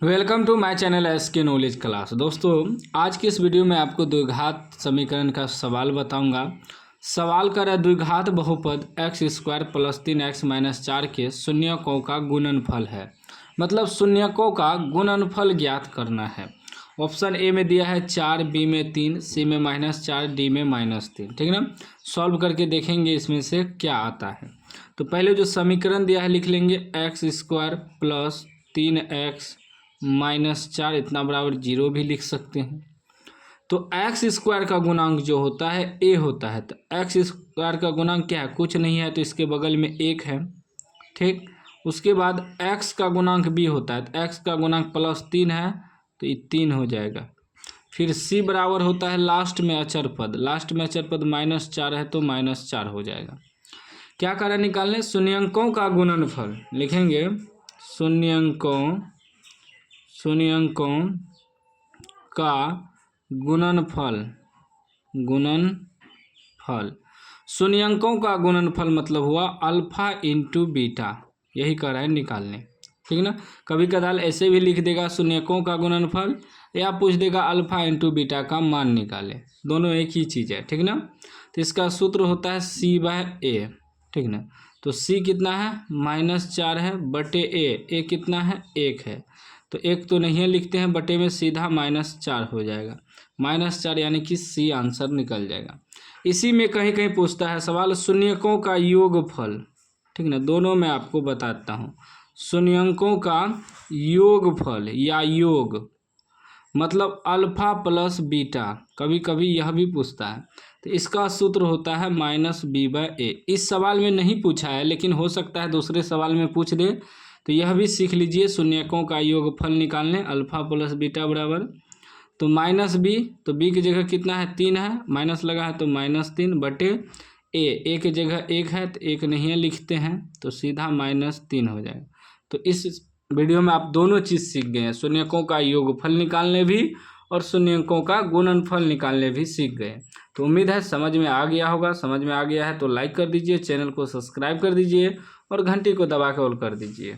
Welcome to my channel SK knowledge class. दोस्तों, आज की इस वीडियो में आपको द्विघात समीकरण का सवाल बताऊंगा। सवाल कर रहा है द्विघात बहुपद x square plus 3x minus 4 के शून्यकों का गुणनफल है। मतलब शून्यकों का गुणनफल ज्ञात करना है। ऑप्शन ए में दिया है 4, बी में 3, सी में -4, डी में -3। ठीक है ना। सॉल्व करके देखेंगे इसमें से क्या आता है। तो पहले जो समीकरण दिया है लिख लेंगे एक्स स्क्वायर प्लस 3x -4 इतना बराबर 0 भी लिख सकते हैं। तो एक्स स्क्वायर का गुणांक जो होता है ए होता है। तो एक्स स्क्वायर का गुणांक क्या है? कुछ नहीं है, तो इसके बगल में 1 है। ठीक। उसके बाद एक्स का गुणांक बी होता है। तो एक्स का गुणांक +3 है, तो ये 3 हो जाएगा। फिर सी बराबर होता है लास्ट में अचर पद। लास्ट में अचर पद -4 है, तो -4 हो जाएगा। क्या करें निकालने? शून्यंकों का गुणनफल लिखेंगे। शून्यंकों का गुणनफल शून्यंकों का गुणनफल मतलब हुआ अल्फा इंटू बीटा। यही कह रहा है निकालने। ठीक है ना। कभी कदाल ऐसे भी लिख देगा शून्यकों का गुणनफल, या पूछ देगा अल्फा इंटू बीटा का मान निकाले। दोनों एक ही चीज़ है। ठीक ना। तो इसका सूत्र होता है C/A। ठीक ना। तो C कितना है? -4 है बटे ए कितना है? 1 है। तो 1 तो नहीं है, लिखते हैं बटे में, सीधा -4 हो जाएगा। -4 यानी कि सी आंसर निकल जाएगा। इसी में कहीं कहीं पूछता है सवाल शून्यकों का योगफल। ठीक ना। दोनों मैं आपको बताता हूँ। शून्यकों का योगफल या योग मतलब अल्फा प्लस बीटा, कभी कभी यह भी पूछता है। तो इसका सूत्र होता है -B/A। इस सवाल में नहीं पूछा है, लेकिन हो सकता है दूसरे सवाल में पूछ दे, तो यह भी सीख लीजिए। शून्यकों का योगफल निकालने अल्फा प्लस बीटा बराबर, तो -B, तो B की जगह कितना है? 3 है, माइनस लगा है तो -3 बटे ए की जगह 1 है, तो 1 नहीं है, लिखते हैं, तो सीधा -3 हो जाएगा। तो इस वीडियो में आप दोनों चीज़ सीख गए हैं। शून्यकों का योगफल निकालने भी और शून्यकों का गुणनफल निकालने भी सीख गए। तो उम्मीद है समझ में आ गया होगा। समझ में आ गया है तो लाइक कर दीजिए, चैनल को सब्सक्राइब कर दीजिए और घंटी को दबा के ऑल कर दीजिए।